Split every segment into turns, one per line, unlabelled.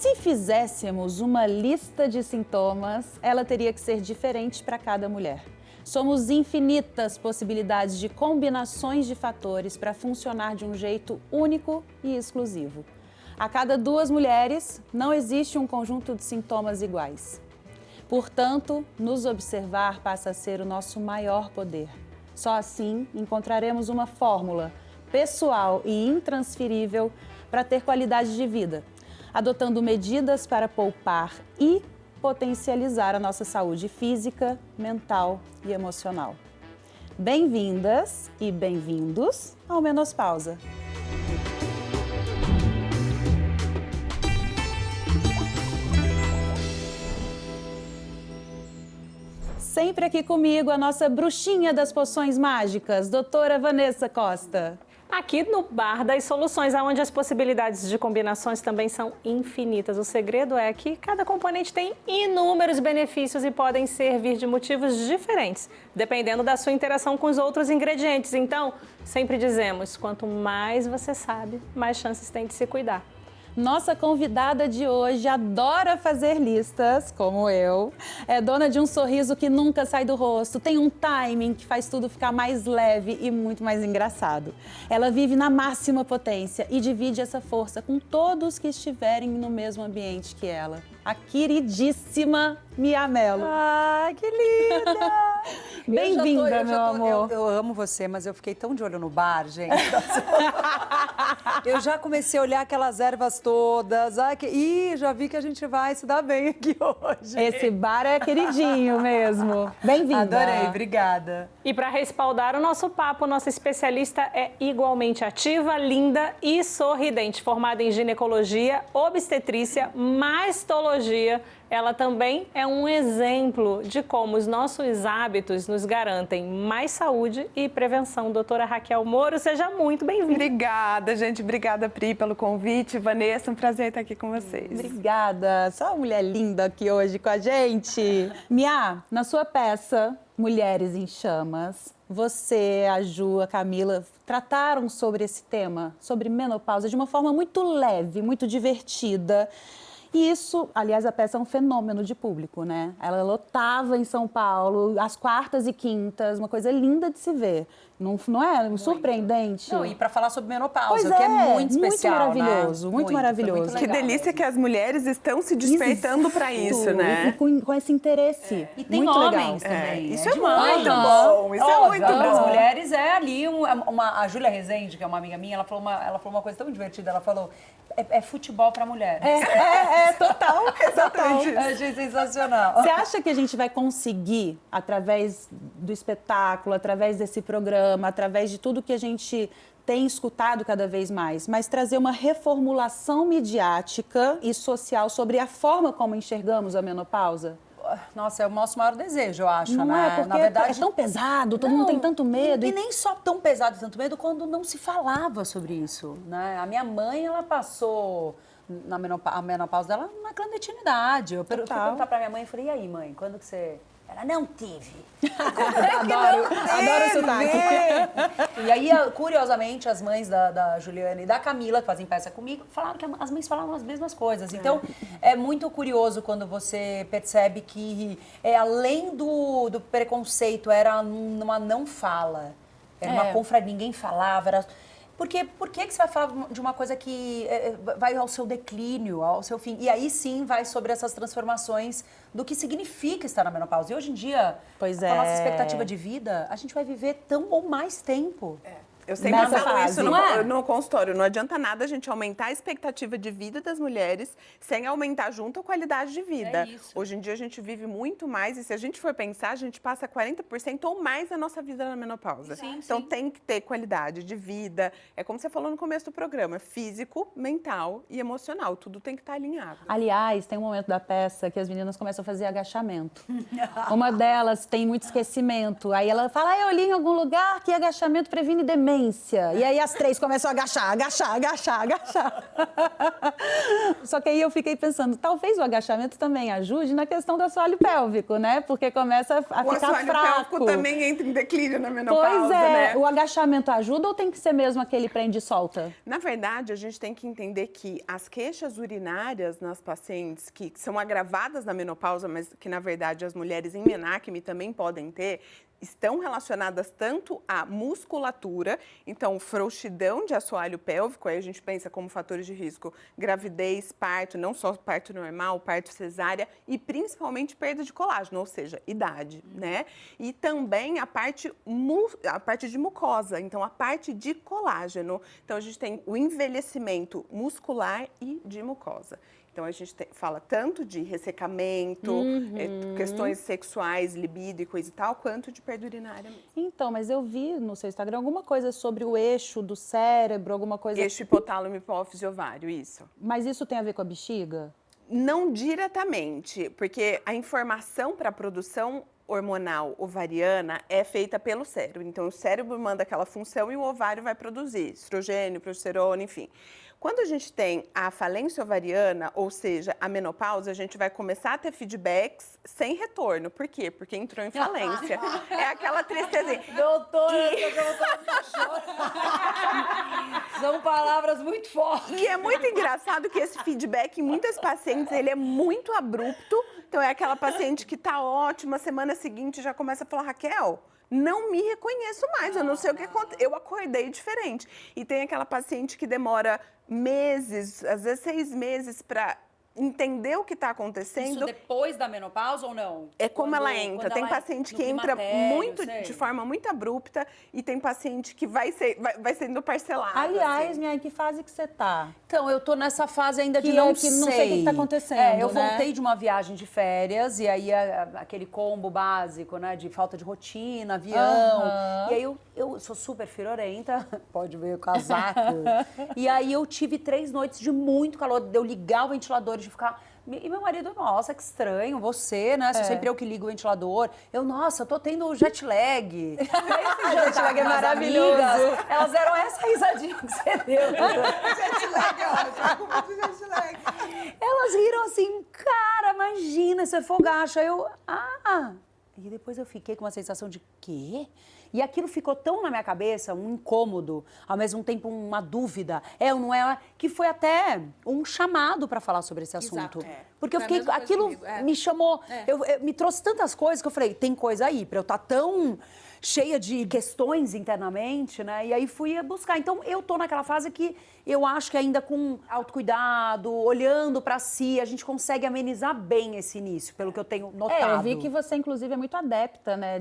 Se fizéssemos uma lista de sintomas, ela teria que ser diferente para cada mulher. Somos infinitas possibilidades de combinações de fatores para funcionar de um jeito único e exclusivo. A cada 2 mulheres, não existe um conjunto de sintomas iguais. Portanto, nos observar passa a ser o nosso maior poder. Só assim encontraremos uma fórmula pessoal e intransferível para ter qualidade de vida, adotando medidas para poupar e potencializar a nossa saúde física, mental e emocional. Bem-vindas e bem-vindos ao Menopausa. Sempre aqui comigo a nossa bruxinha das poções mágicas, doutora Vanessa Costa.
Aqui no Bar das Soluções, onde as possibilidades de combinações também são infinitas. O segredo é que cada componente tem inúmeros benefícios e podem servir de motivos diferentes, dependendo da sua interação com os outros ingredientes. Então, sempre dizemos, quanto mais você sabe, mais chances tem de se cuidar.
Nossa convidada de hoje adora fazer listas, como eu. É dona de um sorriso que nunca sai do rosto, tem um timing que faz tudo ficar mais leve e muito mais engraçado. Ela vive na máxima potência e divide essa força com todos que estiverem no mesmo ambiente que ela. A queridíssima Mia Mello.
Ai, que linda!
Bem-vinda, meu amor.
Eu amo você, mas eu fiquei tão de olho no bar, gente. Eu já comecei a olhar aquelas ervas todas. Ih, já vi que a gente vai se dar bem aqui hoje.
Esse bar é queridinho mesmo. Bem-vinda.
Adorei, obrigada.
E para respaldar o nosso papo, nossa especialista é igualmente ativa, linda e sorridente, formada em ginecologia, obstetrícia, mastologia. Ela também é um exemplo de como os nossos hábitos nos garantem mais saúde e prevenção. Doutora Raquel Moro, seja muito bem-vinda.
Obrigada, gente. Obrigada, Pri, pelo convite. Vanessa, um prazer estar aqui com vocês.
Obrigada. Só uma mulher linda aqui hoje com a gente. Mia, na sua peça Mulheres em Chamas, você, a Ju, a Camila trataram sobre esse tema, sobre menopausa, de uma forma muito leve, muito divertida. E isso, aliás, a peça é um fenômeno de público, né? Ela lotava em São Paulo, às quartas e quintas, uma coisa linda de se ver. Não é? Surpreendente.
Não, e para falar sobre menopausa,
pois
que é muito especial,
muito maravilhoso,
né?
muito maravilhoso.
Muito
Que
legal
delícia
mesmo.
que as mulheres estão se despertando para isso, né?
E com esse interesse.
E tem
muito
homens
legal.
também.
Isso é
demais.
muito bom, isso é muito
Para as
bom.
mulheres é ali a Júlia Rezende, que é uma amiga minha, ela falou uma coisa tão divertida. Ela falou, é futebol para mulher.
Total.
Exatamente
Eu achei sensacional.
Você acha que a gente vai conseguir, através do espetáculo, através desse programa, através de tudo que a gente tem escutado cada vez mais, mas trazer uma reformulação midiática e social sobre a forma como enxergamos a menopausa?
Nossa, é o nosso maior desejo, eu acho,
Não
né?
é? Porque
Na verdade,
é tão pesado, todo mundo tem tanto medo.
E nem só tão pesado e tanto medo quando não se falava sobre isso, né? A minha mãe, ela passou a menopausa dela na clandestinidade. Eu fui perguntar pra minha mãe e falei, e aí, mãe, quando que você... Ela, não tive.
Adoro o sotaque.
E aí, curiosamente, as mães da Juliana e da Camila, que fazem peça comigo, falaram que as mães falavam as mesmas coisas. Então, é muito curioso quando você percebe que, além do preconceito, era uma não fala. Era uma confraria, ninguém falava, era... Porque por que você vai falar de uma coisa que vai ao seu declínio, ao seu fim? E aí sim vai sobre essas transformações do que significa estar na menopausa. E hoje em dia, com a nossa expectativa de vida, a gente vai viver tão ou mais tempo.
Eu sempre
Nessa
falo
fase.
isso
Não é?
no consultório. Não adianta nada a gente aumentar a expectativa de vida das mulheres sem aumentar junto a qualidade de vida.
É isso.
Hoje em dia a gente vive muito mais e se a gente for pensar, a gente passa 40% ou mais da nossa vida na menopausa.
Sim,
então
sim.
tem que ter qualidade de vida. É como você falou no começo do programa, físico, mental e emocional. Tudo tem que estar alinhado.
Aliás, tem um momento da peça que as meninas começam a fazer agachamento. Uma delas tem muito esquecimento. Aí ela fala, eu li em algum lugar que agachamento previne demência. potência. E aí as três começam a agachar. Só que aí eu fiquei pensando, talvez o agachamento também ajude na questão do assoalho pélvico, né? Porque começa a ficar fraco.
O assoalho pélvico também entra em declínio na menopausa,
pois é,
né?
O agachamento ajuda ou tem que ser mesmo aquele prende e solta?
Na verdade, a gente tem que entender que as queixas urinárias nas pacientes que são agravadas na menopausa, mas que na verdade as mulheres em menacme também podem ter, estão relacionadas tanto à musculatura, então frouxidão de assoalho pélvico, aí a gente pensa como fatores de risco, gravidez, parto, não só parto normal, parto cesárea e principalmente perda de colágeno, ou seja, idade, né? E também a parte de mucosa, então a parte de colágeno. Então a gente tem o envelhecimento muscular e de mucosa. Então, a gente fala tanto de ressecamento, questões sexuais, libido e coisa e tal, quanto de perda urinária mesmo.
Então, mas eu vi no seu Instagram alguma coisa sobre o eixo do cérebro, alguma coisa...
Eixo hipotálamo, hipófise, ovário, isso.
Mas isso tem a ver com a bexiga?
Não diretamente, porque a informação para a produção hormonal ovariana é feita pelo cérebro. Então, o cérebro manda aquela função e o ovário vai produzir estrogênio, progesterona, enfim. Quando a gente tem a falência ovariana, ou seja, a menopausa, a gente vai começar a ter feedbacks sem retorno. Por quê? Porque entrou em falência. É aquela tristeza.
Doutora, são palavras muito fortes.
E é muito engraçado que esse feedback, em muitas pacientes, ele é muito abrupto. Então, é aquela paciente que tá ótima, semana seguinte já começa a falar, Raquel, não me reconheço mais, eu não sei o que aconteceu, eu acordei diferente. E tem aquela paciente que demora meses, às vezes 6 meses, para entender o que está acontecendo.
Isso depois da menopausa ou não?
É como ela entra. Tem paciente que entra de forma muito abrupta e tem paciente que vai sendo parcelado.
Aliás,
assim.
minha, em que fase que você tá?
Então, eu tô nessa fase ainda de
Que
não
não sei o que tá acontecendo,
eu
né?
voltei de uma viagem de férias e aí aquele combo básico, né? De falta de rotina, avião. E aí eu sou super firorenta, pode ver o casaco. E aí eu tive 3 noites de muito calor, de eu ligar o ventilador, de ficar... E meu marido, nossa, que estranho, você, né? Sempre eu que ligo o ventilador. Nossa, eu tô tendo jet lag. Jet lag é maravilhoso. Amigas, elas deram essa risadinha que você deu.
Jet lag é ótimo, muito jet lag.
Elas riram assim, cara, imagina, você fogacha. E depois eu fiquei com uma sensação de quê? E aquilo ficou tão na minha cabeça, um incômodo, ao mesmo tempo uma dúvida, ou não é, que foi até um chamado para falar sobre esse assunto.
Exato.
Porque eu fiquei, aquilo me chamou, me trouxe tantas coisas que eu falei, tem coisa aí, para eu estar tão cheia de questões internamente, né? E aí fui buscar. Então, eu tô naquela fase que eu acho que ainda com autocuidado, olhando para si, a gente consegue amenizar bem esse início, pelo que eu tenho notado.
Eu vi que você, inclusive, é muito adepta, né?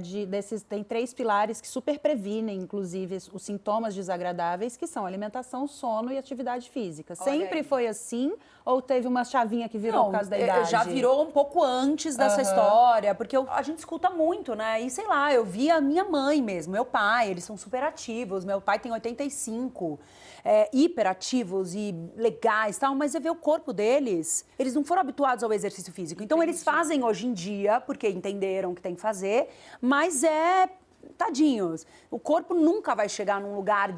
Tem 3 pilares que super previnem, inclusive, os sintomas desagradáveis, que são alimentação, sono e atividade física. Sempre foi assim? Ou teve uma chavinha que virou por causa da idade?
Já virou um pouco antes dessa história, porque a gente escuta muito, né? E sei lá, eu vi a minha mãe mesmo, meu pai, eles são super ativos. Meu pai tem 85, hiperativos e legais e tal, mas você vê o corpo deles, eles não foram habituados ao exercício físico. Então, eles fazem hoje em dia, porque entenderam que tem que fazer, mas tadinhos. O corpo nunca vai chegar num lugar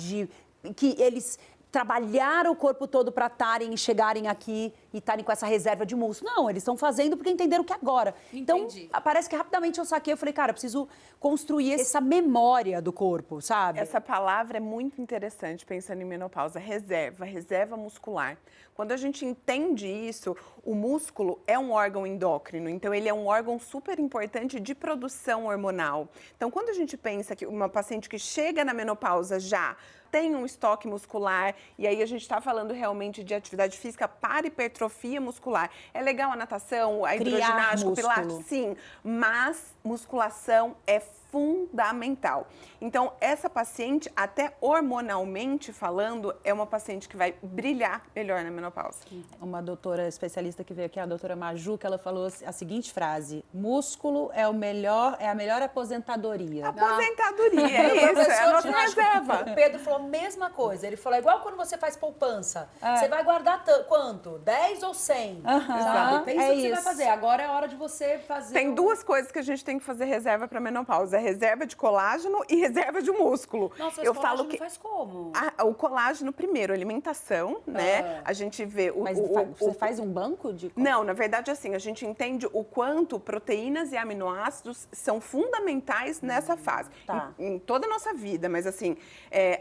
que eles trabalharam o corpo todo para estarem e chegarem aqui e estarem com essa reserva de músculo. Não, eles estão fazendo porque entenderam que agora.
Entendi.
Então, parece que rapidamente eu saquei, eu falei, cara, eu preciso construir essa memória do corpo, sabe?
Essa palavra é muito interessante, pensando em menopausa, reserva muscular. Quando a gente entende isso, o músculo é um órgão endócrino, então ele é um órgão super importante de produção hormonal. Então, quando a gente pensa que uma paciente que chega na menopausa já tem um estoque muscular, e aí a gente está falando realmente de atividade física para hipertrofia muscular. É legal a natação, a hidroginástica, o pilates? Sim, mas musculação é fundamental. Então, essa paciente, até hormonalmente falando, é uma paciente que vai brilhar melhor na menopausa.
Uma doutora especialista que veio aqui, a doutora Maju, que ela falou a seguinte frase: músculo é a melhor aposentadoria.
Aposentadoria, é isso, é a nossa reserva.
O Pedro falou a mesma coisa. Ele falou, igual quando você faz poupança. Você vai guardar quanto? 10 ou 100? Sabe? Pensa o que você vai fazer. Agora é a hora de você fazer...
Tem 2 coisas que a gente tem que fazer reserva para menopausa. menopausa, reserva de colágeno e reserva de músculo.
Nossa,
eu
mas
falo
colágeno
que
faz como?
o colágeno primeiro, alimentação, né? A gente vê
Mas você faz um banco de...
Não, na verdade, assim, a gente entende o quanto proteínas e aminoácidos são fundamentais nessa fase.
Tá.
Em toda a nossa vida, mas assim,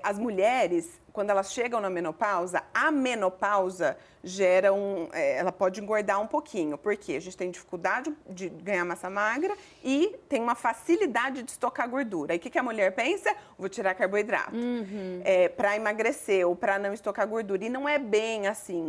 as mulheres, quando elas chegam na menopausa, a menopausa gera ela pode engordar um pouquinho, porque a gente tem dificuldade de ganhar massa magra e tem uma facilidade de estocar gordura. Aí o que a mulher pensa? Vou tirar carboidrato. Para emagrecer ou para não estocar gordura. E não é bem assim.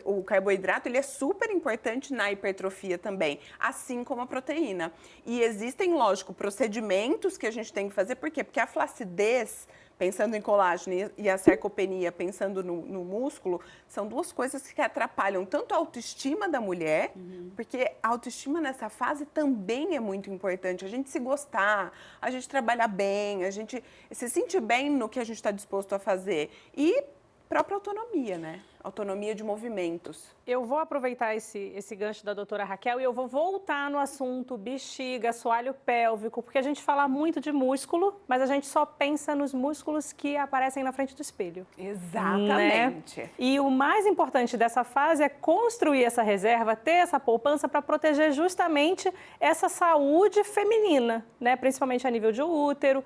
O carboidrato ele é super importante na hipertrofia também, assim como a proteína. E existem, lógico, procedimentos que a gente tem que fazer. Por quê? Porque a flacidez, pensando em colágeno, e a sarcopenia, pensando no músculo, são duas coisas que atrapalham tanto a autoestima da mulher, porque a autoestima nessa fase também é muito importante. A gente se gostar, a gente trabalhar bem, a gente se sentir bem no que a gente está disposto a fazer. E própria autonomia, né? Autonomia de movimentos.
Eu vou aproveitar esse gancho da doutora Raquel e eu vou voltar no assunto bexiga, assoalho pélvico, porque a gente fala muito de músculo, mas a gente só pensa nos músculos que aparecem na frente do espelho.
Exatamente.
Né? E o mais importante dessa fase é construir essa reserva, ter essa poupança para proteger justamente essa saúde feminina, né? Principalmente a nível de útero.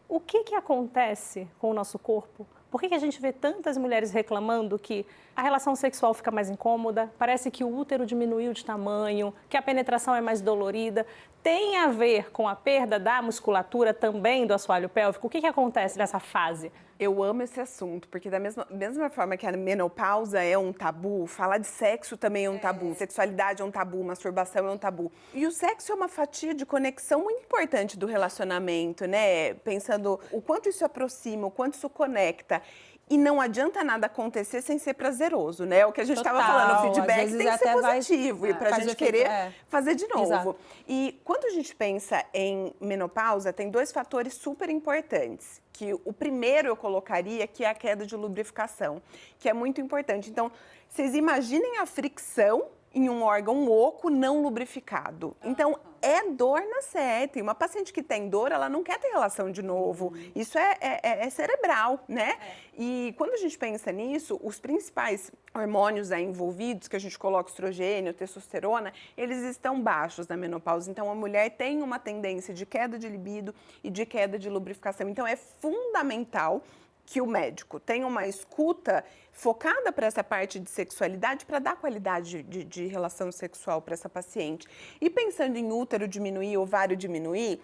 O que acontece com o nosso corpo? Por que a gente vê tantas mulheres reclamando que a relação sexual fica mais incômoda, parece que o útero diminuiu de tamanho, que a penetração é mais dolorida? Tem a ver com a perda da musculatura também do assoalho pélvico? O que acontece nessa fase?
Eu amo esse assunto, porque da mesma forma que a menopausa é um tabu, falar de sexo também é um tabu, sexualidade é um tabu, masturbação é um tabu. E o sexo é uma fatia de conexão muito importante do relacionamento, né? Pensando o quanto isso aproxima, o quanto isso conecta. E não adianta nada acontecer sem ser prazeroso, né? O que a gente estava falando, o feedback tem que ser positivo e para a gente querer fazer de novo.
Exato.
E quando a gente pensa em menopausa, tem dois fatores super importantes. Que o primeiro eu colocaria que é a queda de lubrificação, que é muito importante. Então, vocês imaginem a fricção em um órgão oco não lubrificado. Então, é dor na certa. E uma paciente que tem dor, ela não quer ter relação de novo. Isso é cerebral, né? E quando a gente pensa nisso, os principais hormônios aí envolvidos, que a gente coloca estrogênio, testosterona, eles estão baixos na menopausa. Então, a mulher tem uma tendência de queda de libido e de queda de lubrificação. Então, é fundamental que o médico tenha uma escuta focada para essa parte de sexualidade, para dar qualidade de relação sexual para essa paciente. E pensando em útero diminuir, ovário diminuir,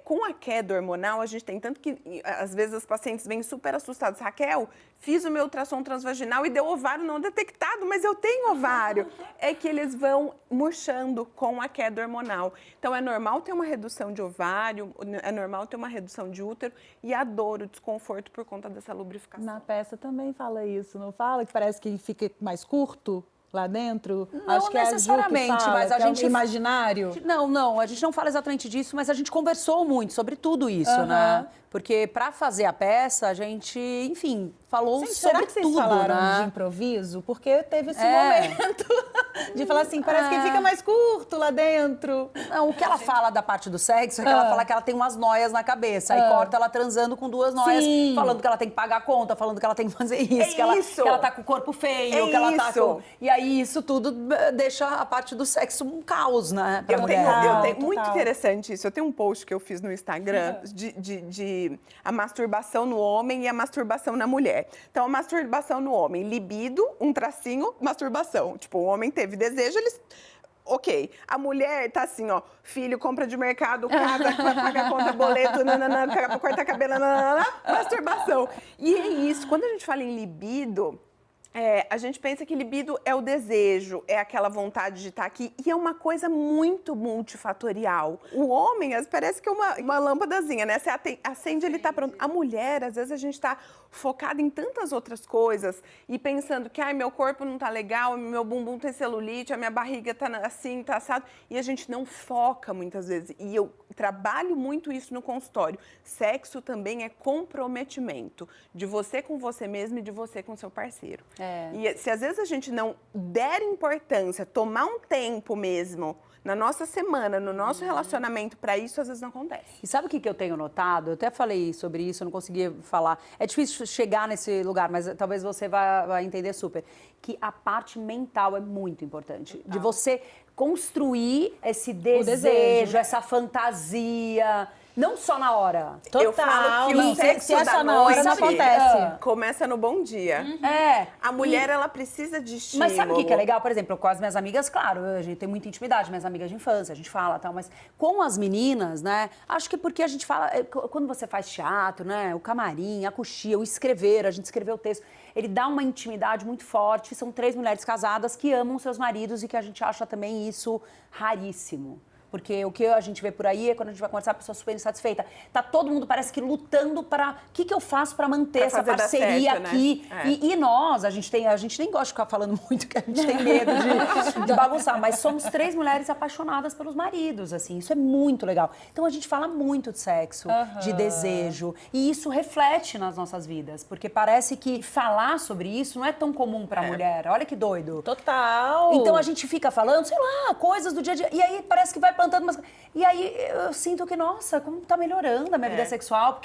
com a queda hormonal, a gente tem tanto que, às vezes, as pacientes vêm super assustadas. Raquel, fiz o meu ultrassom transvaginal e deu ovário não detectado, mas eu tenho ovário. É que eles vão murchando com a queda hormonal. Então, é normal ter uma redução de ovário, é normal ter uma redução de útero e a dor, o desconforto por conta dessa lubrificação.
Na peça também fala isso, não fala? Que parece que fica mais curto lá dentro?
Não
Acho que
necessariamente,
é a Ju que fala,
mas a
que é um
gente...
imaginário.
Não, a gente não fala exatamente disso, mas a gente conversou muito sobre tudo isso, né? Porque para fazer a peça, a gente, enfim, falou sobre
será que vocês
tudo,
falaram
né?
de improviso? Porque teve esse momento de falar assim, parece que fica mais curto lá dentro.
Não, o que ela fala da parte do sexo é que ela fala que ela tem umas noias na cabeça. Aí corta ela transando com duas noias, falando que ela tem que pagar a conta, falando que ela tem que fazer isso, que ela tá com o corpo feio, que ela tá com... E aí isso tudo deixa a parte do sexo um caos, né? Pra mulher.
Eu tenho muito interessante isso. Eu tenho um post que eu fiz no Instagram de a masturbação no homem e a masturbação na mulher. Então, a masturbação no homem, libido, um tracinho, masturbação. Tipo, o homem teve desejo, eles... Ok. A mulher tá assim, ó, filho, compra de mercado, casa, paga conta, boleto, nananã, corta cabelo, nananã, masturbação. E é isso. Quando a gente fala em libido... a gente pensa que libido é o desejo, é aquela vontade de estar aqui, e é uma coisa muito multifatorial. O homem, parece que é uma lâmpadazinha, né? Você acende, ele tá pronto. A mulher, às vezes, a gente tá focada em tantas outras coisas e pensando que, meu corpo não tá legal, meu bumbum tem celulite, a minha barriga tá assim, tá assado, e a gente não foca muitas vezes. E eu trabalho muito isso no consultório. Sexo também é comprometimento de você com você mesmo e de você com seu parceiro. E se às vezes a gente não der importância, tomar um tempo mesmo na nossa semana, no nosso relacionamento para isso, às vezes não acontece.
E sabe o que eu tenho notado? Eu até falei sobre isso, eu não conseguia falar. É difícil chegar nesse lugar, mas talvez você vai entender super. Que a parte mental é muito importante. De você construir esse desejo, essa fantasia. Não só na hora.
Eu falo que o sexo
se
da
na hora não
noite
acontece.
começa no bom dia. A mulher, ela precisa de estímulo.
Mas sabe o que é legal? Por exemplo, com as minhas amigas, claro, a gente tem muita intimidade, minhas amigas de infância, a gente fala e tal, mas com as meninas, né, acho que porque a gente fala, quando você faz teatro, né, o camarim, a coxia, o escrever, a gente escreveu o texto, ele dá uma intimidade muito forte, são 3 mulheres casadas que amam seus maridos e que a gente acha também isso raríssimo. Porque o que a gente vê por aí é quando a gente vai conversar, a pessoa super insatisfeita. Tá todo mundo, parece que lutando para... O que eu faço para manter essa parceria
certo,
aqui?
Né?
E nós, a gente nem gosta de ficar falando muito, que a gente tem medo de bagunçar. Mas somos 3 mulheres apaixonadas pelos maridos, assim. Isso é muito legal. Então, a gente fala muito de sexo, de desejo. E isso reflete nas nossas vidas. Porque parece que falar sobre isso não é tão comum pra mulher. Olha que doido.
Total.
Então, a gente fica falando, sei lá, coisas do dia a dia. E aí, parece que vai plantando umas... E aí, eu sinto que, nossa, como tá melhorando a minha vida sexual,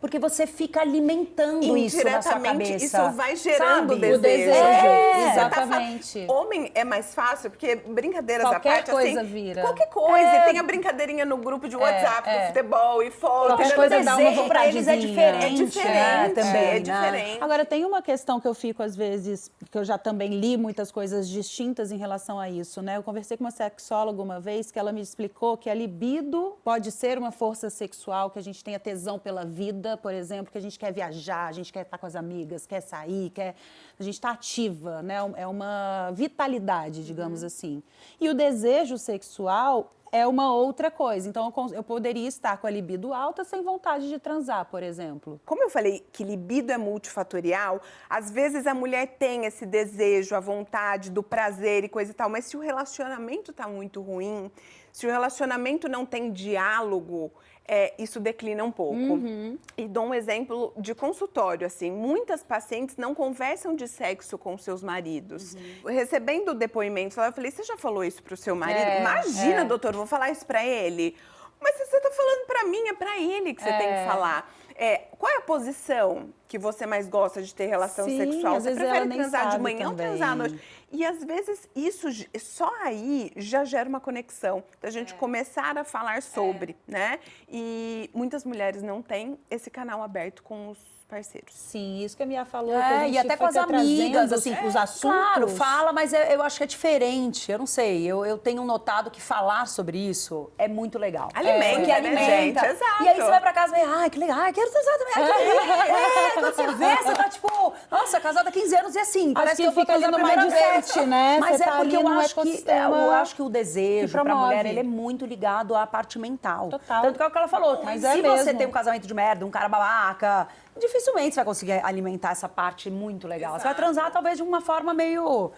porque você fica alimentando isso na sua cabeça.
Isso vai gerando
sabe?
desejo.
O desejo, exatamente.
Homem é mais fácil, porque brincadeiras
Qualquer
à parte,
coisa
assim,
vira.
qualquer coisa. E tem a brincadeirinha no grupo de WhatsApp do futebol e foto.
Qualquer coisa dá uma
Pra eles é
vontadezinha.
diferente, né, também,
é
né?
diferente.
Agora, tem uma questão que eu fico, às vezes, que eu já também li muitas coisas distintas em relação a isso, né? Eu conversei com uma sexóloga uma vez que ela me explicou que a libido pode ser uma força sexual, que a gente tenha tesão pela vida, por exemplo, que a gente quer viajar, a gente quer estar com as amigas, quer sair, a gente está ativa, né? É uma vitalidade, digamos assim. E o desejo sexual é uma outra coisa. Então, eu poderia estar com a libido alta sem vontade de transar, por exemplo.
Como eu falei que libido é multifatorial, às vezes a mulher tem esse desejo, a vontade do prazer e coisa e tal, mas se o relacionamento tá muito ruim, se o relacionamento não tem diálogo, isso declina um pouco. E dou um exemplo de consultório, assim, muitas pacientes não conversam de sexo com seus maridos. Recebendo depoimentos, eu falei, você já falou isso pro seu marido? Imagina, doutor, vou falar isso pra ele. Mas se você tá falando pra mim, é pra ele que você tem que falar. Qual é a posição que você mais gosta de ter relação sexual?
Às
Você
vezes
prefere
ela nem
transar de
sabe
manhã ou
também.
transar à noite? E às vezes isso só aí já gera uma conexão da gente começar a falar sobre, né? E muitas mulheres não têm esse canal aberto com os parceiros.
Sim, isso que a Mia falou. que a gente
E até com
foi
as amigas,
trazendo
assim,
os assuntos.
Claro, fala, mas eu acho que é diferente. Eu não sei, eu tenho notado que falar sobre isso é muito legal.
Alimenta,
porque
né,
alimenta.
gente? Exato.
E aí você vai pra casa e ai, que legal, ai, quero transar também. Ai, que legal. Quando você vê, você tá tipo, nossa, casada há 15 anos e assim, parece
que
que eu vou
fica ali
transar
no
a primeira
mindset,
vez.
né?
Mas
Você
é
tá
porque
ali
eu
no
acho, eu acho que o desejo pra
promove.
mulher, ele é muito ligado à parte mental.
Total.
Tanto que é o que ela falou.
Mas
se
é
você
mesmo.
tem um casamento de merda, um cara babaca, dificilmente você vai conseguir alimentar essa parte muito legal. Você vai transar talvez de uma forma meio...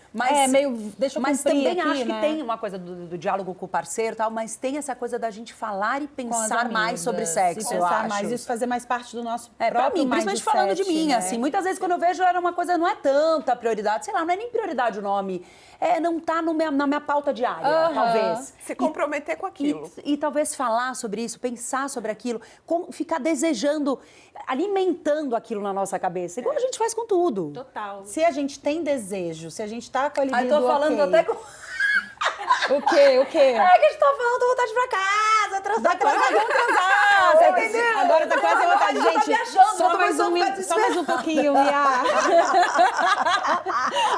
deixa eu
Mas
cumprir
também
aqui,
acho
né?
que tem uma coisa do diálogo com o parceiro e tal, mas tem essa coisa da gente falar e
Com as
pensar mais
amigas.
sobre sexo,
E
eu
pensar
acho.
mais, isso fazer mais parte do nosso
Pra
próprio
mim, principalmente falando de mim,
né?
assim. Muitas vezes quando eu vejo era uma coisa, não é tanta prioridade, sei lá, não é nem prioridade o nome. Não tá na minha pauta diária, talvez.
Se comprometer com aquilo.
E talvez falar sobre isso, pensar sobre aquilo, ficar desejando, alimentando aquilo na nossa cabeça, igual a gente faz com tudo.
Total.
Se a gente tem desejo, se a gente tá com a libido
Tô falando
ok.
até com...
O quê? O quê?
que a gente tá falando, tô vontade de ir pra casa, transar, vamos transar,
Você
entendeu?
Agora tá quase à vontade.
A gente tá viajando,
só
já
mais
começou a ficar
só mais um pouquinho, Mia.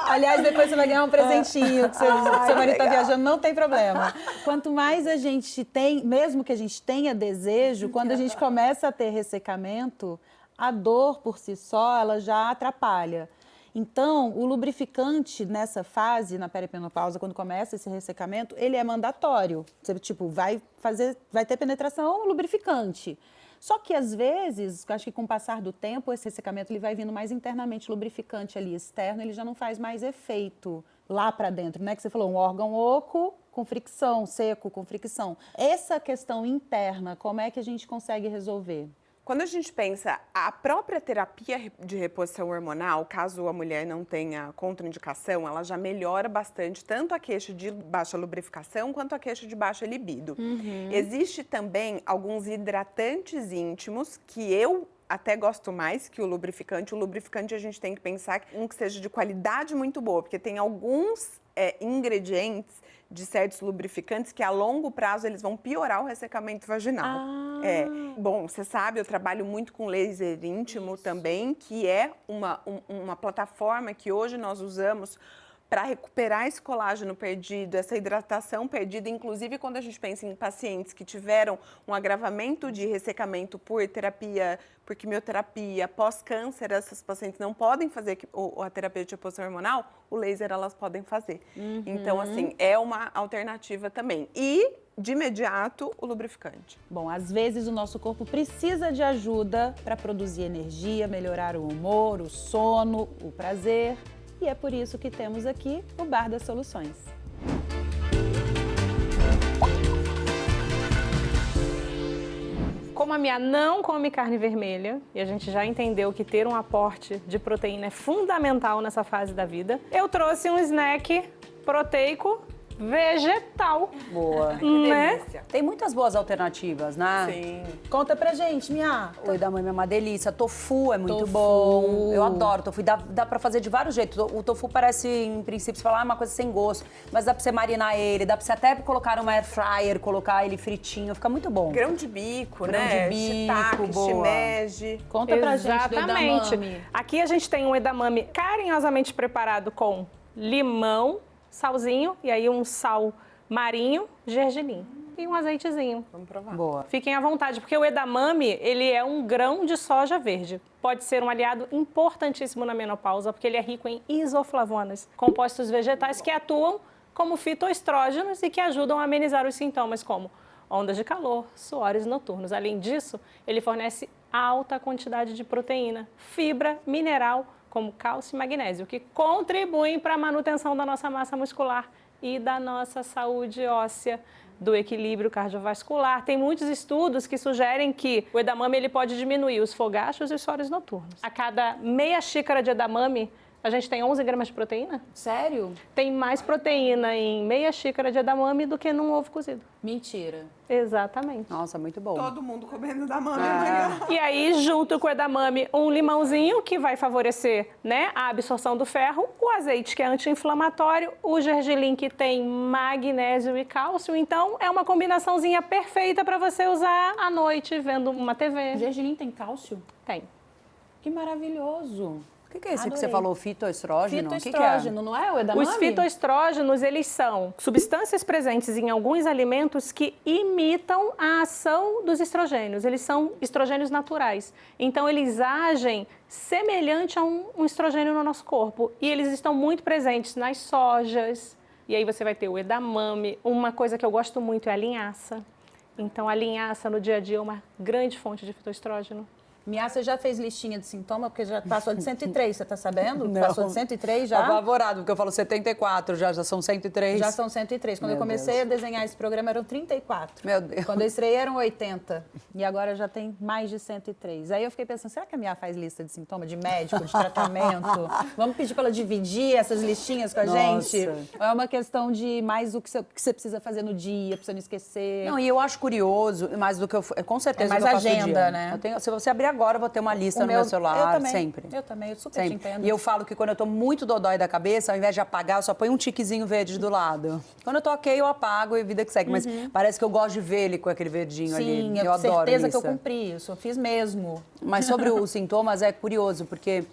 Aliás, depois você vai ganhar um presentinho, que seu marido tá
legal.
viajando, não tem problema. Quanto mais a gente tem, mesmo que a gente tenha desejo, quando a gente começa a ter ressecamento, a dor por si só, ela já atrapalha. Então, o lubrificante nessa fase, na perimenopausa, quando começa esse ressecamento, ele é mandatório. Você, vai ter penetração lubrificante. Só que, às vezes, acho que com o passar do tempo, esse ressecamento ele vai vindo mais internamente, lubrificante ali externo, ele já não faz mais efeito lá para dentro, né? Que você falou, um órgão oco com fricção, seco com fricção. Essa questão interna, como é que a gente consegue resolver?
Quando a gente pensa, a própria terapia de reposição hormonal, caso a mulher não tenha contraindicação, ela já melhora bastante tanto a queixa de baixa lubrificação quanto a queixa de baixa libido. Existe também alguns hidratantes íntimos que eu até gosto mais que o lubrificante. O lubrificante a gente tem que pensar que seja de qualidade muito boa, porque tem alguns ingredientes de certos lubrificantes que a longo prazo eles vão piorar o ressecamento vaginal. Bom, você sabe, eu trabalho muito com laser íntimo também, que é uma plataforma que hoje nós usamos para recuperar esse colágeno perdido, essa hidratação perdida, inclusive quando a gente pensa em pacientes que tiveram um agravamento de ressecamento por terapia, por quimioterapia, pós-câncer, essas pacientes não podem fazer a terapia de reposição hormonal, o laser elas podem fazer. Então, assim, é uma alternativa também. E, de imediato, o lubrificante.
Bom, às vezes o nosso corpo precisa de ajuda para produzir energia, melhorar o humor, o sono, o prazer. E é por isso que temos aqui o Bar das Soluções.
Como a Mia não come carne vermelha, e a gente já entendeu que ter um aporte de proteína é fundamental nessa fase da vida, eu trouxe um snack proteico vegetal.
Boa.
Né?
Tem muitas boas alternativas, né?
Sim.
Conta pra gente, Mia.
O edamame é uma delícia. Tofu é muito
Tofu.
bom. Eu adoro tofu. Dá pra fazer de vários jeitos. O tofu parece, em princípio, você fala, uma coisa sem gosto. Mas dá pra você marinar ele, dá pra você até colocar numa air fryer, colocar ele fritinho. Fica muito bom.
Grão de bico,
Grão
né?
de bico,
Shiitake,
boa.
shimeji.
Conta pra gente do
Exatamente.
edamame.
Aqui a gente tem um edamame carinhosamente preparado com limão, salzinho, e aí um sal marinho, gergelim e um azeitezinho.
Vamos provar.
Boa.
Fiquem à vontade, porque o edamame, ele é um grão de soja verde. Pode ser um aliado importantíssimo na menopausa, porque ele é rico em isoflavonas, compostos vegetais que atuam como fitoestrógenos e que ajudam a amenizar os sintomas como ondas de calor, suores noturnos. Além disso, ele fornece alta quantidade de proteína, fibra, mineral, como cálcio e magnésio, que contribuem para a manutenção da nossa massa muscular e da nossa saúde óssea, do equilíbrio cardiovascular. Tem muitos estudos que sugerem que o edamame ele pode diminuir os fogachos e os suores noturnos. A cada meia xícara de edamame, a gente tem 11 gramas de proteína.
Sério?
Tem mais proteína em meia xícara de edamame do que num ovo cozido.
Mentira.
Exatamente.
Nossa, muito bom.
Todo mundo comendo edamame amanhã.
E aí, junto com o edamame, um limãozinho que vai favorecer, né, a absorção do ferro, o azeite que é anti-inflamatório, o gergelim que tem magnésio e cálcio. Então, é uma combinaçãozinha perfeita para você usar à noite vendo uma TV.
O gergelim tem cálcio?
Tem.
Que maravilhoso.
O que é esse que
Adorei.
você falou? Fitoestrógeno?
Fitoestrógeno, não é o edamame?
Os fitoestrógenos, eles são substâncias presentes em alguns alimentos que imitam a ação dos estrogênios. Eles são estrogênios naturais. Então, eles agem semelhante a um estrogênio no nosso corpo. E eles estão muito presentes nas sojas. E aí você vai ter o edamame. Uma coisa que eu gosto muito é a linhaça. Então, a linhaça no dia a dia é uma grande fonte de fitoestrógeno.
Mia, você já fez listinha de sintoma? Porque já passou de 103, você tá sabendo?
Não.
Passou de 103 já?
Apavorado, porque eu falo 74, já são 103.
Já são 103. Quando
Meu
eu comecei
Deus.
a desenhar esse programa, eram 34.
Meu Deus.
Quando eu estreiei, eram 80. E agora já tem mais de 103. Aí eu fiquei pensando, será que a Mia faz lista de sintoma de médico, de tratamento? Vamos pedir para ela dividir essas listinhas com a
Nossa.
gente? É uma questão de mais o que você precisa fazer no dia, pra você não esquecer.
Não, e eu acho curioso, mais do que eu... Com certeza
É mais
que eu faço
agenda,
o dia.
né?
Se você abrir agora, eu vou ter uma lista no meu celular,
eu também,
sempre.
Eu também, eu super
Sempre.
te entendo.
E eu falo que quando eu tô muito dodói da cabeça, ao invés de apagar, eu só ponho um tiquezinho verde do lado. Quando eu tô ok, eu apago e vida que segue. Mas parece que eu gosto de ver ele com aquele verdinho ali.
Sim,
Eu
eu tenho
adoro
certeza que eu
lista.
cumpri isso, eu fiz mesmo.
Mas sobre os sintomas, é curioso, porque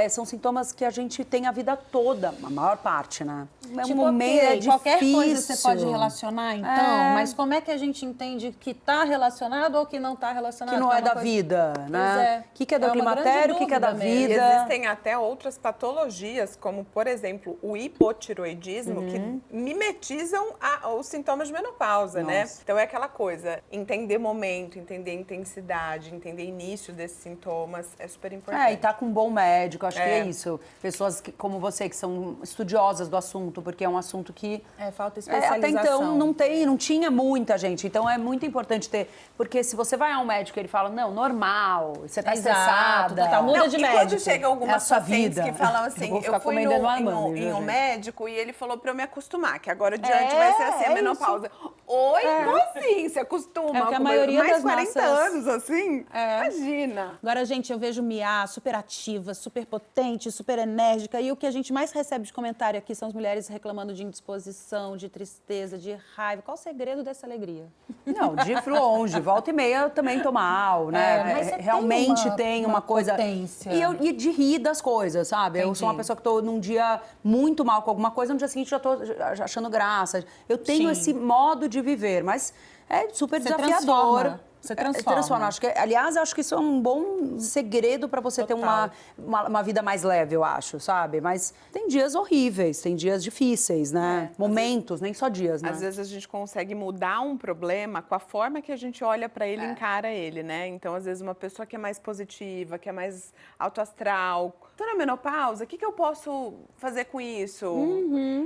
são sintomas que a gente tem a vida toda, a maior parte, né? É
Tipo,
um momento
ok,
difícil.
qualquer coisa você pode relacionar, então,
É.
mas como é que a gente entende que está relacionado ou que não está relacionado?
Que não
Que
é
uma
da
coisa-
vida,
Pois
né?
é.
O que é do
É uma
climatério,
grande
o que é da
dúvida mesmo.
vida.
Existem até outras patologias, como, por exemplo, o hipotiroidismo, que mimetizam os sintomas de menopausa, né?
Nossa.
Então, é aquela coisa, entender momento, entender intensidade, entender início desses sintomas, é super importante.
E tá com um bom médico, acho que é isso. Pessoas como você, que são estudiosas do assunto, porque é um assunto que...
falta especialização.
Até então não tinha muita gente, então é muito importante ter, porque se você vai ao médico e ele fala, não, normal, você tá estressada.
Tá, muda de
e
médico.
quando chegam algumas
sua
pacientes
vida.
que falam assim,
Eu fui
em um médico e ele falou pra eu me acostumar, que agora adiante vai ser assim, a menopausa. Oi, como assim? Você acostuma?
É o que a maioria
mais
das
40
nossas...
anos, assim? Imagina.
Agora, gente, eu vejo Mia super ativa, super potente, super enérgica. E o que a gente mais recebe de comentário aqui são as mulheres reclamando de indisposição, de tristeza, de raiva. Qual o segredo dessa alegria?
Não, de longe. Volta e meia eu também tô mal, né?
Mas você
realmente tem uma coisa...
potência.
E de rir das coisas, sabe? Eu sou uma pessoa que tô num dia muito mal com alguma coisa, no dia seguinte já tô achando graça. Eu tenho esse modo de viver, mas é super desafiador.
Você transforma.
Acho que, aliás, acho que isso é um bom segredo para você ter uma vida mais leve, eu acho, sabe? Mas tem dias horríveis, tem dias difíceis, né? Momentos, nem só dias, né?
Às vezes a gente consegue mudar um problema com a forma que a gente olha para ele e encara ele, né? Então, às vezes, uma pessoa que é mais positiva, que é mais autoastral. Tô na menopausa, o que eu posso fazer com isso?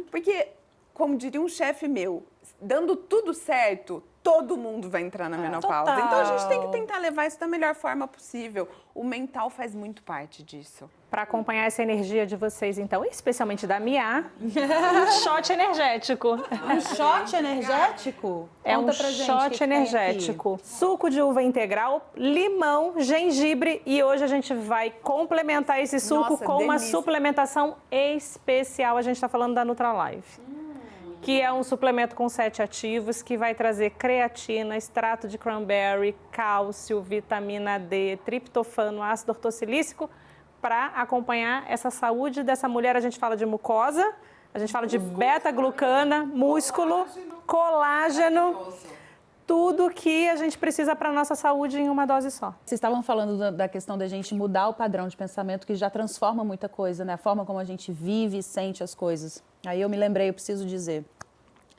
Porque, como diria um chefe meu, dando tudo certo, todo mundo vai entrar na menopausa.
Total.
Então, a gente tem que tentar levar isso da melhor forma possível. O mental faz muito parte disso.
Para acompanhar essa energia de vocês, então, especialmente da Mia, um shot energético.
Um shot energético?
É
Conta
um
pra gente
shot
o que tem
energético. Suco de uva integral, limão, gengibre e hoje a gente vai complementar esse suco
Nossa,
com uma
delícia.
suplementação especial. A gente está falando da Nutralife. Que é um suplemento com 7 ativos que vai trazer creatina, extrato de cranberry, cálcio, vitamina D, triptofano, ácido ortossilícico para acompanhar essa saúde dessa mulher. A gente fala de mucosa, a gente fala de beta-glucana, músculo, colágeno, tudo que a gente precisa para a nossa saúde em uma dose só.
Vocês estavam falando da questão da gente mudar o padrão de pensamento, que já transforma muita coisa, né? A forma como a gente vive e sente as coisas. Aí eu me lembrei, eu preciso dizer,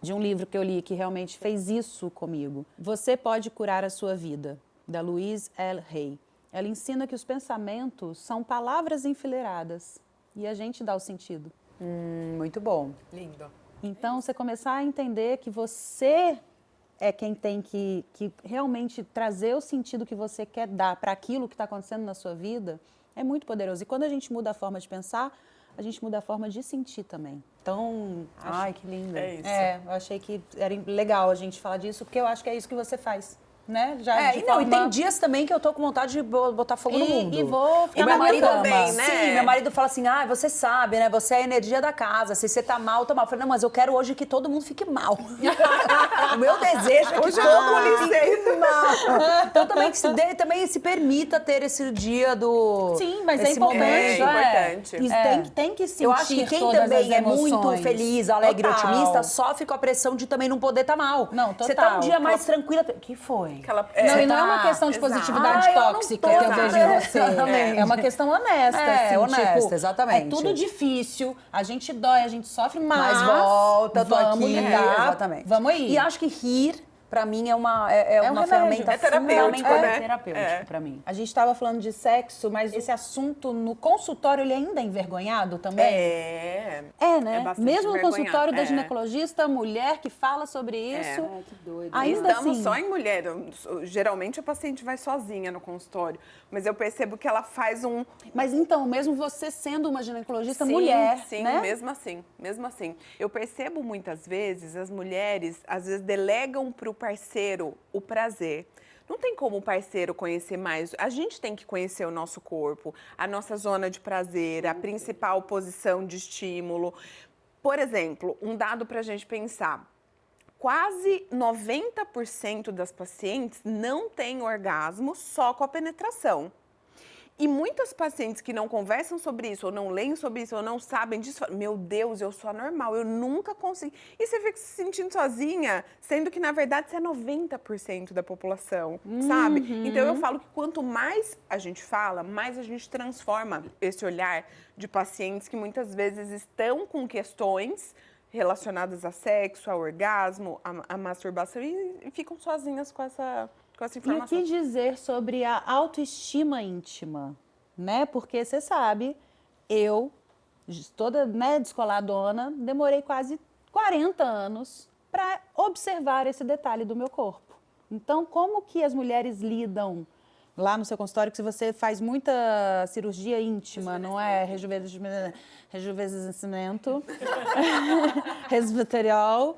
de um livro que eu li que realmente fez isso comigo. Você pode curar a sua vida, da Louise L. Hay. Ela ensina que os pensamentos são palavras enfileiradas e a gente dá o sentido.
Muito bom.
Lindo.
Então, você começar a entender que você é quem tem que realmente trazer o sentido que você quer dar para aquilo que está acontecendo na sua vida, é muito poderoso. E quando a gente muda a forma de pensar, a gente muda a forma de sentir também. Então, ai, que lindo.
É isso.
Eu achei que era legal a gente falar disso, porque eu acho que é isso que você faz, né? Já de
E
forma...
tem dias também que eu tô com vontade de botar fogo no mundo.
E vou ficar
E meu
na
marido
cama.
também,
né?
Sim, meu marido fala assim, você sabe, né? Você é a energia da casa. Se você tá mal, tá mal. Eu falei, não, mas eu quero hoje que todo mundo fique mal. O meu desejo é que todo mundo fique mal. Então também se permita ter esse dia do...
Sim, mas
esse
é importante.
momento,
importante.
Isso tem que sentir
Eu acho que quem
todas
também
as
é muito
emoções.
feliz, alegre,
Total.
otimista, sofre com a pressão de também não poder estar mal.
Não,
Você tá um
total.
dia mais tranquila. O que foi?
Não, e não é uma questão de
exato.
positividade
Ah, eu não
tóxica
tô,
que eu vejo em você.
exatamente.
É uma questão honesta.
É,
assim,
honesta,
tipo,
exatamente.
É tudo difícil, a gente dói, a gente sofre,
Mas volta, tô
vamos
aqui.
lidar,
Exatamente.
vamos ir.
E acho que rir, pra mim, é uma
remédio.
ferramenta
É terapêutico,
fundamental.
né?
É terapêutico
É.
pra mim.
A gente estava falando de sexo, mas esse assunto no consultório, ele ainda é envergonhado também?
É,
né?
bastante
Mesmo no
envergonhado.
consultório da ginecologista, mulher que fala sobre isso.
Que doido.
Ainda
Estamos
assim.
só em mulher. Geralmente a paciente vai sozinha no consultório, mas eu percebo que ela faz um...
Mas então, mesmo você sendo uma ginecologista
Sim,
mulher,
sim,
né?
mesmo assim. Eu percebo muitas vezes as mulheres, às vezes, delegam para o parceiro o prazer. Não tem como o parceiro conhecer mais. A gente tem que conhecer o nosso corpo, a nossa zona de prazer, a principal posição de estímulo. Por exemplo, um dado para a gente pensar. Quase 90% das pacientes não têm orgasmo só com a penetração. E muitas pacientes que não conversam sobre isso, ou não leem sobre isso, ou não sabem disso, falam, meu Deus, eu sou anormal, eu nunca consegui. E você fica se sentindo sozinha, sendo que, na verdade, você é 90% da população, sabe? Então, eu falo que quanto mais a gente fala, mais a gente transforma esse olhar de pacientes que muitas vezes estão com questões relacionadas a sexo, a orgasmo, a masturbação, e ficam sozinhas com essa
E o
informação.
que dizer sobre a autoestima íntima? né? Porque você sabe, eu, toda, né, descoladona, demorei quase 40 anos para observar esse detalhe do meu corpo. Então, como que as mulheres lidam lá no seu consultório, que se você faz muita cirurgia íntima, não é? Rejuvenescimento, resveratrol,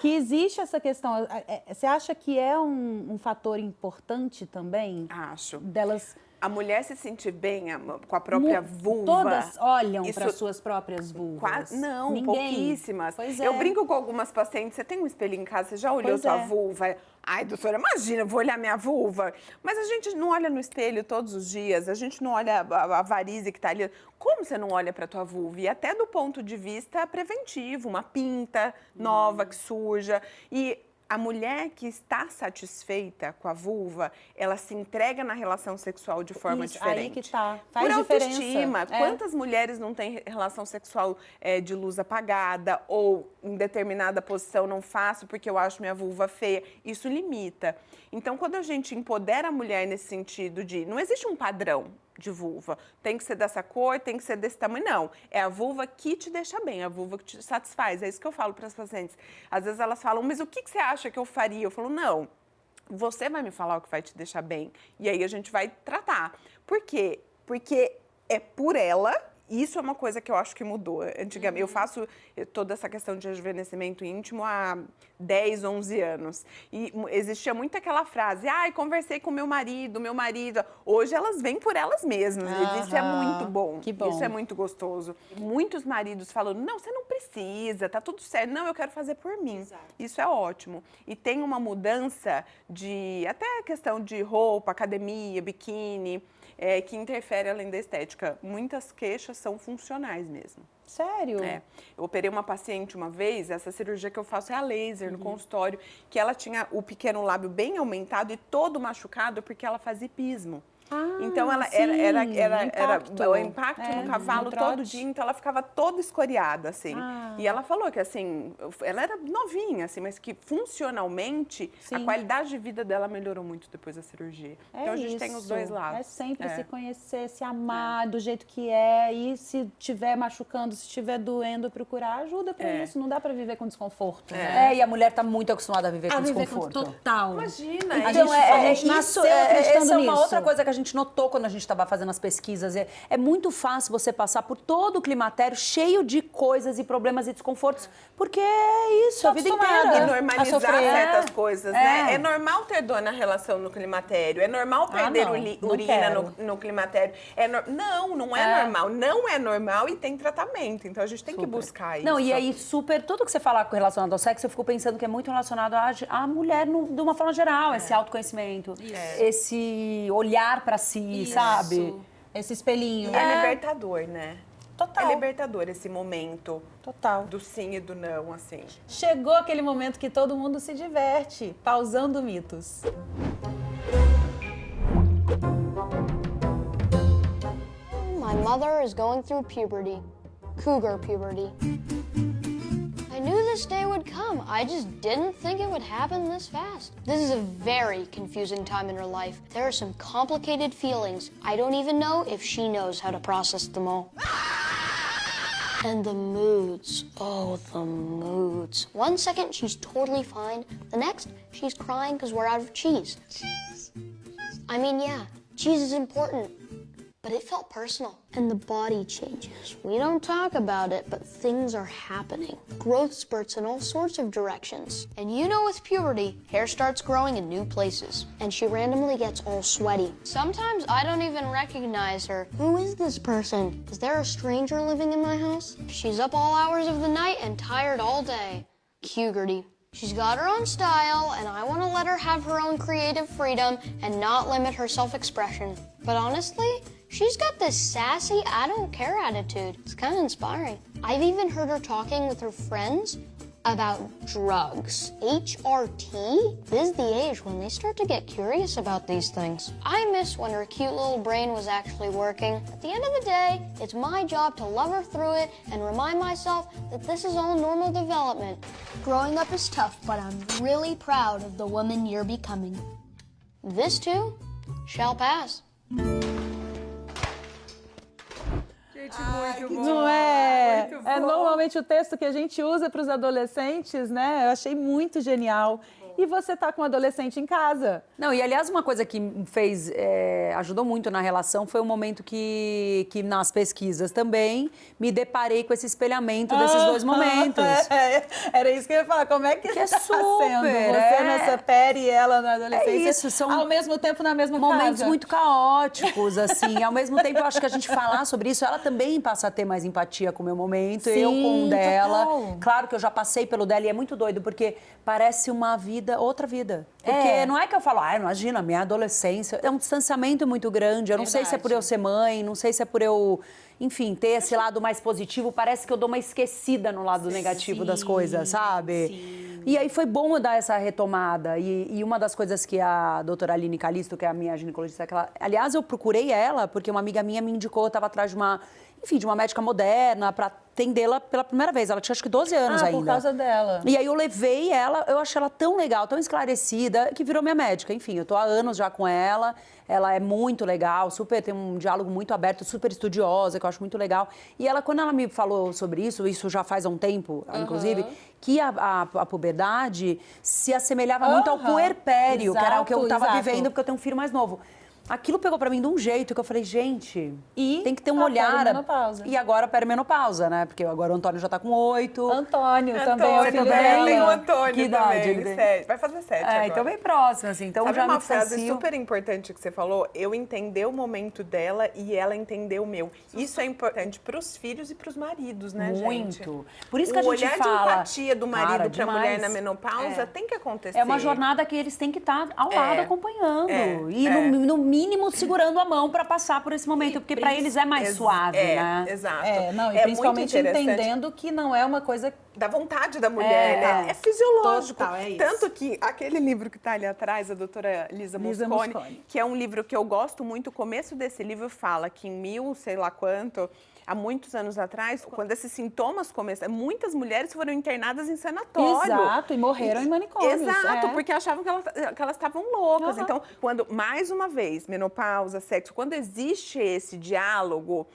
que existe essa questão. Você acha que é um fator importante também?
Acho.
Delas...
A mulher se sentir bem com a própria vulva.
Todas olham para suas próprias vulvas.
Não,
ninguém.
Pouquíssimas.
Pois é.
Eu brinco com algumas pacientes, você tem um espelho em casa, você já olhou sua vulva? Ai, doutora, imagina, eu vou olhar minha vulva. Mas a gente não olha no espelho todos os dias, a gente não olha a varize que tá ali. Como você não olha para tua vulva? E até do ponto de vista preventivo, uma pinta nova que surja. E a mulher que está satisfeita com a vulva, ela se entrega na relação sexual de forma diferente.
Aí que tá. Faz
Por
diferença.
autoestima. Quantas mulheres não têm relação sexual de luz apagada ou em determinada posição não faço porque eu acho minha vulva feia? Isso limita. Então, quando a gente empodera a mulher nesse sentido de... Não existe um padrão de vulva. Tem que ser dessa cor, tem que ser desse tamanho. Não. É a vulva que te deixa bem, a vulva que te satisfaz. É isso que eu falo para as pacientes. Às vezes elas falam, mas o que você acha que eu faria? Eu falo, não, você vai me falar o que vai te deixar bem. E aí a gente vai tratar. Por quê? Porque é por ela. Isso é uma coisa que eu acho que mudou. Antigamente, eu faço toda essa questão de rejuvenescimento íntimo há 10, 11 anos. E existia muito aquela frase, conversei com meu marido. Hoje elas vêm por elas mesmas. Isso é muito bom.
Que bom.
Isso é muito gostoso. Muitos maridos falam, não, você não precisa, tá tudo certo. Não, eu quero fazer por mim. Exato. Isso é ótimo. E tem uma mudança de, até a questão de roupa, academia, biquíni, que interfere além da estética. Muitas queixas são funcionais mesmo.
Sério?
Eu operei uma paciente uma vez, essa cirurgia que eu faço é a laser no consultório, que ela tinha o pequeno lábio bem aumentado e todo machucado porque ela fazia hipismo. Então ela era o impacto no cavalo todo dia, então ela ficava toda escoriada, assim. E ela falou que, assim, ela era novinha, assim, mas que funcionalmente a qualidade de vida dela melhorou muito depois da cirurgia. Então a gente tem os dois lados.
É sempre se conhecer, se amar do jeito que é, e se estiver machucando, se estiver doendo, procurar ajuda pra isso. Não dá pra viver com desconforto.
E a mulher tá muito acostumada a viver com desconforto.
Total.
Imagina.
Então, essa é uma
nisso.
outra coisa que a gente notou quando a gente estava fazendo as pesquisas. É muito fácil você passar por todo o climatério cheio de coisas e problemas e desconfortos, porque é isso, a vida inteira.
E normalizar certas coisas, né? É normal ter dor na relação no climatério, é normal perder urina no climatério. Não é normal. Não é normal e tem tratamento, então a gente tem que buscar isso.
Não, e aí tudo que você falar relacionado ao sexo, eu fico pensando que é muito relacionado à mulher de uma forma geral, esse autoconhecimento, esse olhar pra si, sabe? Esse espelhinho.
E é libertador, né?
Total.
É libertador esse momento.
Total.
Do sim e do não, assim.
Chegou aquele momento que todo mundo se diverte, pausando mitos.
My mother is going through puberty. Cougar puberty. I knew this day would come. I just didn't think it would happen this fast. This is a very confusing time in her life. There are some complicated feelings. I don't even know if she knows how to process them all. And the moods. Oh, the moods. 1 second, she's totally fine. The next, she's crying because we're out of cheese. Cheese? I mean, yeah, cheese is important. But it felt personal. And the body changes. We don't talk about it, but things are happening. Growth spurts in all sorts of directions. And you know with puberty, hair starts growing in new places. And she randomly gets all sweaty. Sometimes I don't even recognize her. Who is this person? Is there a stranger living in my house? She's up all hours of the night and tired all day. Cougarty. She's got her own style, and I want to let her have her own creative freedom and not limit her self-expression. But honestly, she's got this sassy, I don't care attitude. It's kind of inspiring. I've even heard her talking with her friends about drugs. HRT? This is the age when they start to get curious about these things. I miss when her cute little brain was actually working. At the end of the day, it's my job to love her through it and remind myself that this is all normal development. Growing up is tough, but I'm really proud of the woman you're becoming. This too shall pass.
Gente, muito bom.
Não é?
Muito
É
bom.
normalmente o texto que a gente usa para os adolescentes, né? Eu achei muito genial. E você tá com um adolescente em casa.
Não, e aliás, uma coisa que fez, ajudou muito na relação foi o momento que nas pesquisas também me deparei com esse espelhamento desses dois momentos.
Era isso que eu ia falar. Como é que
Que é
tá
super,
sendo você
é.
nessa pele e ela na adolescência?
É isso, são
ao mesmo tempo na mesma
momentos
casa.
muito caóticos, assim. Ao mesmo tempo, eu acho que a gente falar sobre isso, ela também passa a ter mais empatia com o meu momento, eu com o dela.
total.
Claro que eu já passei pelo dela e é muito doido, porque parece uma vida, outra vida. Porque não é que eu falo, imagina, minha adolescência. É um distanciamento muito grande. Eu não sei se é por eu ser mãe, não sei se é por eu, enfim, ter esse lado mais positivo. Parece que eu dou uma esquecida no lado negativo das coisas, sabe? Sim. E aí foi bom eu dar essa retomada. E uma das coisas que a doutora Aline Calisto, que é a minha ginecologista, aliás, eu procurei ela porque uma amiga minha me indicou, eu estava atrás de uma médica moderna para atendê-la pela primeira vez. Ela tinha acho que 12 anos ainda.
Por causa dela.
E aí eu levei ela, eu achei ela tão legal, tão esclarecida, que virou minha médica. Enfim, eu tô há anos já com ela, ela é muito legal, tem um diálogo muito aberto, super estudiosa, que eu acho muito legal. E ela, quando ela me falou sobre isso já faz um tempo, inclusive, que a puberdade se assemelhava muito ao puerpério, que era o que eu tava vivendo, porque eu tenho um filho mais novo. Aquilo pegou pra mim de um jeito que eu falei, gente, tem que ter um olhar.
Perimenopausa.
E agora perimenopausa, né? Porque agora o Antônio já tá com 8.
Antônio também, é o filho
também.
dela.
Tem o Antônio
Que idade
também,
ele tem?
7. Vai fazer 7 agora.
Então bem próximo, assim. Então
Sabe
já
uma
me
frase
distancio.
super importante que você falou? Eu entender o momento dela e ela entender o meu. Isso é importante pros filhos e pros maridos, né, gente?
Muito. Por isso que a
O
gente
olhar
fala...
de empatia do marido
Cara,
pra
demais.
mulher na menopausa tem que acontecer.
É uma jornada que eles têm que estar ao lado acompanhando. E no mínimo segurando a mão para passar por esse momento, porque para eles é mais suave, né?
Exato.
E principalmente entendendo que não é uma coisa
da vontade da mulher, né? É fisiológico.
Total, é isso.
Tanto que aquele livro que tá ali atrás, a doutora Lisa Mosconi, que é um livro que eu gosto muito, o começo desse livro fala que em sei lá quanto, há muitos anos atrás, quando esses sintomas começaram, muitas mulheres foram internadas em sanatório.
Exato, e morreram em manicômios.
Exato, porque achavam que elas estavam loucas. Então, quando, mais uma vez, menopausa, sexo, quando existe esse diálogo,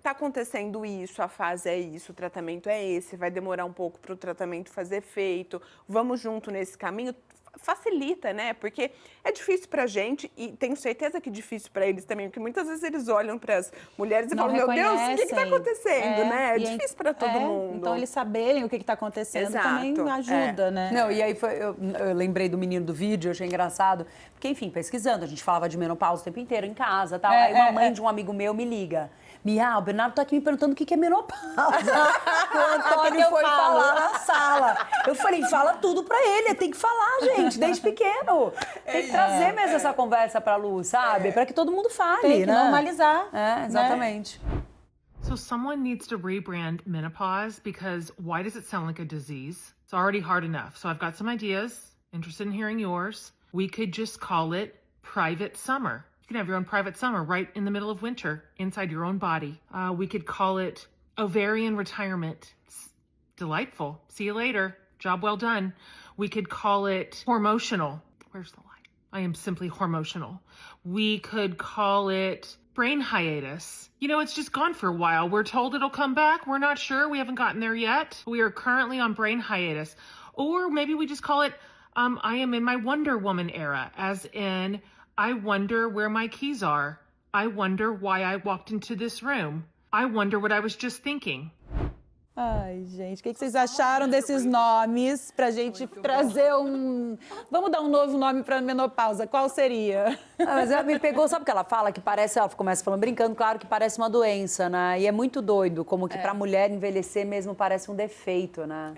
tá acontecendo isso, a fase é isso, o tratamento é esse, vai demorar um pouco para o tratamento fazer efeito, vamos junto nesse caminho, facilita, né? Porque é difícil pra gente e tenho certeza que é difícil pra eles também, porque muitas vezes eles olham pras mulheres e falam, meu Deus, o que tá acontecendo, né? É difícil pra todo mundo.
Então eles saberem o que tá acontecendo também ajuda, né?
Não, e aí eu lembrei do menino do vídeo, eu achei engraçado, porque enfim, pesquisando, a gente falava de menopausa o tempo inteiro em casa, tal. Aí uma mãe de um amigo meu me liga. Mia, o Bernardo tá aqui me perguntando o que é menopausa. O Antônio foi falar na sala. Eu falei, fala tudo pra ele, tem que falar, gente, desde pequeno. Tem que trazer mesmo essa conversa pra luz, sabe? Pra que todo mundo fale,
tem que
né?
normalizar.
Exatamente.
So someone needs to rebrand menopause because why does it sound like a disease? It's already hard enough. So I've got some ideas, interested in hearing yours. We could just call it private summer. You can have your own private summer right in the middle of winter inside your own body. We could call it ovarian retirement. It's delightful. See you later. Job well done. We could call it hormotional. Where's the line? I am simply hormotional. We could call it brain hiatus. You know, it's just gone for a while. We're told it'll come back. We're not sure. We haven't gotten there yet. We are currently on brain hiatus. Or maybe we just call it, I am in my Wonder Woman era, as in, I wonder where my keys are. I wonder why I walked into this room. I wonder what I was just thinking.
Ai, gente, o que vocês acharam desses nomes pra gente trazer Vamos dar um novo nome pra menopausa, qual seria?
Mas ela me pegou, sabe o que ela fala? Que parece, ela começa falando, brincando, claro que parece uma doença, né? E é muito doido, como que pra mulher envelhecer mesmo parece um defeito, né?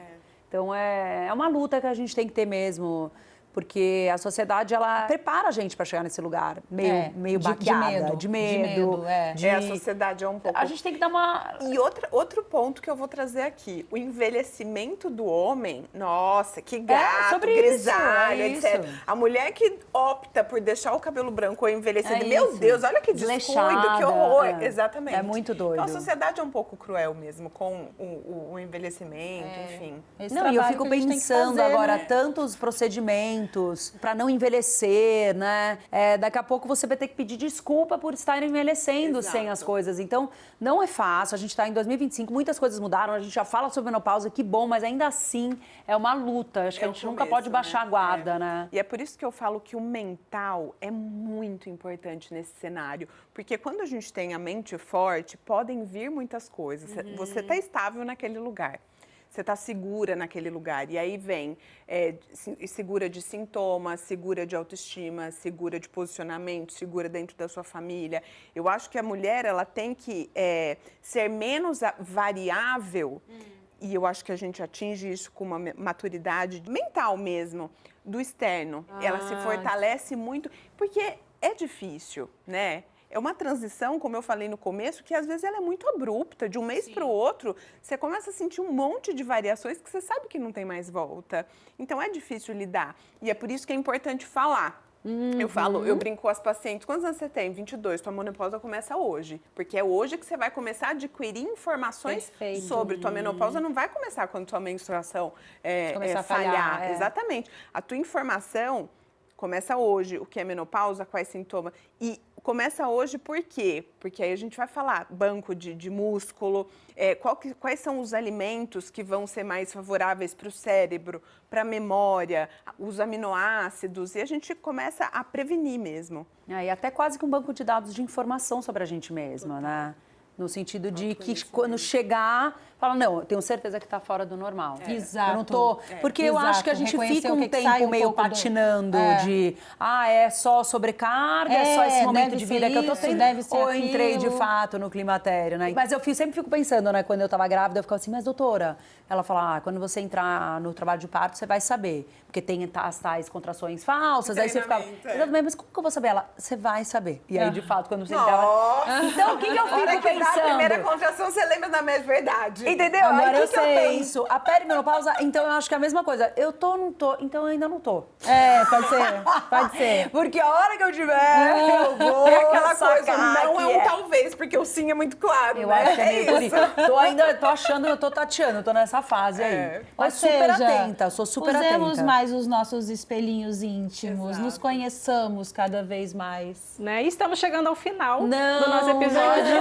Então é uma luta que a gente tem que ter mesmo. Porque a sociedade, ela prepara a gente para chegar nesse lugar, meio baqueada, de medo.
A sociedade é um pouco...
A gente tem que dar uma...
E outro ponto que eu vou trazer aqui, o envelhecimento do homem, nossa, que gato,
sobre
grisalho,
isso,
etc. A mulher que opta por deixar o cabelo branco ou envelhecido, meu Deus, olha que descuido, que horror. Exatamente.
É muito doido.
Então a sociedade é um pouco cruel mesmo com o envelhecimento, enfim.
Não, e eu fico pensando agora, tantos procedimentos, tratamentos para não envelhecer, né? Daqui a pouco você vai ter que pedir desculpa por estar envelhecendo sem as coisas. Então, não é fácil. A gente está em 2025, muitas coisas mudaram, a gente já fala sobre menopausa, que bom, mas ainda assim é uma luta. Acho que a gente nunca pode baixar a guarda, né?
E é por isso que eu falo que o mental é muito importante nesse cenário. Porque quando a gente tem a mente forte, podem vir muitas coisas. Você está estável naquele lugar. Você está segura naquele lugar. E aí vem segura de sintomas, segura de autoestima, segura de posicionamento, segura dentro da sua família. Eu acho que a mulher ela tem que ser menos variável. E eu acho que a gente atinge isso com uma maturidade mental mesmo, do externo. Ela se fortalece muito, porque é difícil, né? É uma transição, como eu falei no começo, que às vezes ela é muito abrupta. De um mês para o outro, você começa a sentir um monte de variações que você sabe que não tem mais volta. Então, é difícil lidar. E é por isso que é importante falar. Eu brinco com as pacientes, quantos anos você tem? 22, tua menopausa começa hoje. Porque é hoje que você vai começar a adquirir informações sobre tua menopausa. Não vai começar quando tua menstruação falhar. Exatamente. A tua informação começa hoje, o que é menopausa, quais sintomas. E começa hoje por quê? Porque aí a gente vai falar banco de músculo, quais são os alimentos que vão ser mais favoráveis para o cérebro, para a memória, os aminoácidos, e a gente começa a prevenir mesmo.
E até quase que um banco de dados de informação sobre a gente mesma, né? No sentido de que quando chegar, fala, não, eu tenho certeza que está fora do normal.
Exato.
Eu não tô... Porque eu acho que a gente fica um tempo meio patinando de, é só sobrecarga, é só esse momento de vida que eu tô tendo, ou eu entrei de fato no climatério, né? Mas eu sempre fico pensando, né, quando eu tava grávida, eu ficava assim, mas doutora, ela fala, quando você entrar no trabalho de parto, você vai saber, porque tem as tais contrações falsas, aí você ficava, mas como que eu vou saber? Ela, você vai saber. E aí, de fato, quando você entrava... Então, o que eu fico pensando?
Na primeira contração, você lembra da mesma verdade.
Entendeu? Agora eu penso. A perimenopausa, então eu acho que é a mesma coisa. Eu tô, não tô, então eu ainda não tô.
Pode ser.
Porque a hora que eu tiver, eu vou
aquela coisa, não é um
tal.
talvez, porque o sim é muito claro,
Eu
né?
acho que é meio por isso. Tô achando, eu tô tateando, eu tô nessa fase aí. Mas super atenta, sou super atenta.
Usemos mais os nossos espelhinhos íntimos, nos conheçamos cada vez mais.
Né? E estamos chegando ao final do nosso episódio.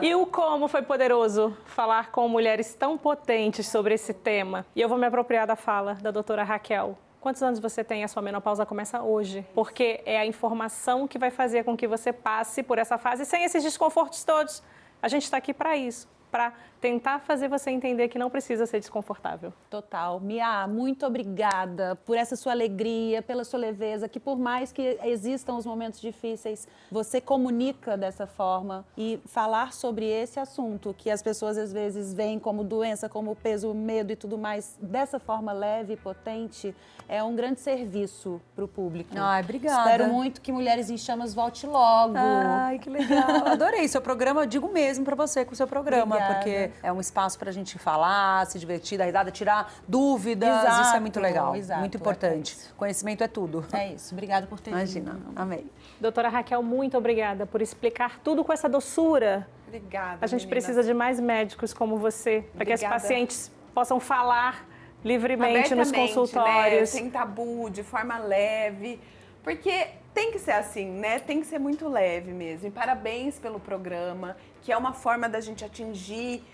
E o como foi poderoso falar com mulheres tão potentes sobre esse tema. E eu vou me apropriar da fala da doutora Raquel. Quantos anos você tem? A sua menopausa começa hoje. Porque é a informação que vai fazer com que você passe por essa fase sem esses desconfortos todos. A gente está aqui para isso, para tentar fazer você entender que não precisa ser desconfortável.
Total. Mia, muito obrigada por essa sua alegria, pela sua leveza, que por mais que existam os momentos difíceis, você comunica dessa forma e falar sobre esse assunto, que as pessoas às vezes veem como doença, como peso, medo e tudo mais, dessa forma leve e potente, é um grande serviço para o público.
Ai, obrigada.
Espero muito que Mulheres em Chamas volte logo.
Ai, que legal. Adorei seu programa, eu digo mesmo para você com o seu programa,
Obrigada.
porque é um espaço para a gente falar, se divertir, dar risada, tirar dúvidas.
Exato,
isso é muito legal,
exato,
muito importante. Conhecimento é tudo.
É isso. Obrigada por ter
Imagina,
vindo.
amei.
Doutora Raquel, muito obrigada por explicar tudo com essa doçura.
Obrigada,
A gente
meninas.
precisa de mais médicos como você, para que as
Obrigada.
pacientes possam falar livremente nos
Abertamente,
consultórios.
Né? Sem tabu, de forma leve, porque tem que ser assim, né? Tem que ser muito leve mesmo. E parabéns pelo programa, que é uma forma da gente atingir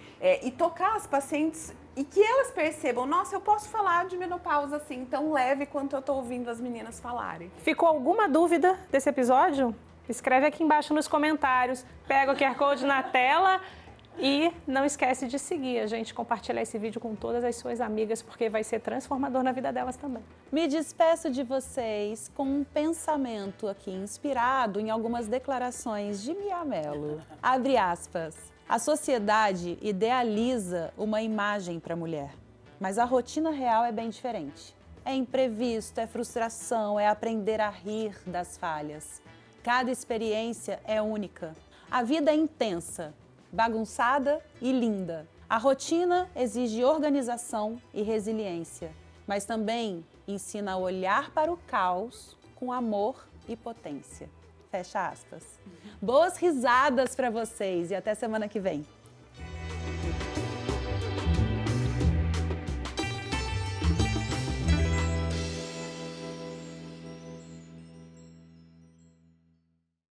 e tocar as pacientes e que elas percebam, nossa, eu posso falar de menopausa assim, tão leve quanto eu tô ouvindo as meninas falarem.
Ficou alguma dúvida desse episódio? Escreve aqui embaixo nos comentários, pega o QR Code na tela e não esquece de seguir a gente, compartilhar esse vídeo com todas as suas amigas, porque vai ser transformador na vida delas também.
Me despeço de vocês com um pensamento aqui inspirado em algumas declarações de Mia Mello. Abre aspas. A sociedade idealiza uma imagem para a mulher, mas a rotina real é bem diferente. É imprevisto, é frustração, é aprender a rir das falhas. Cada experiência é única. A vida é intensa, bagunçada e linda. A rotina exige organização e resiliência, mas também ensina a olhar para o caos com amor e potência. Fecha aspas. Boas risadas para vocês e até semana que vem.